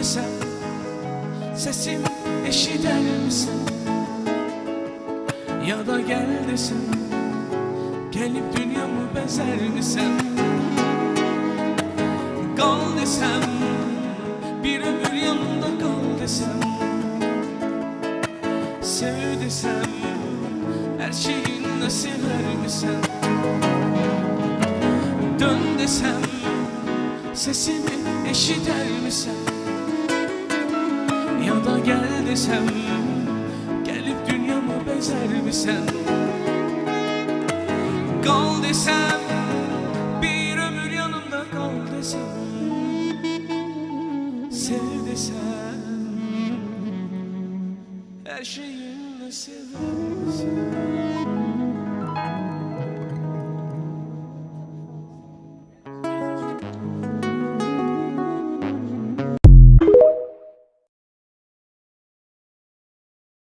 desem sesim eşiter misin? Ya da gel desem gelip dünyamı bezer misin? Kal desem bir ömür yanımda kal desem, sev desem her şeyinle sever misin? Dön desem sesimi eşiter misin? Ya da gel desem gelip dünyamı bezer misin? Kal desem bir ömür yanımda kal desem, sev desem her şeyinle sever misin?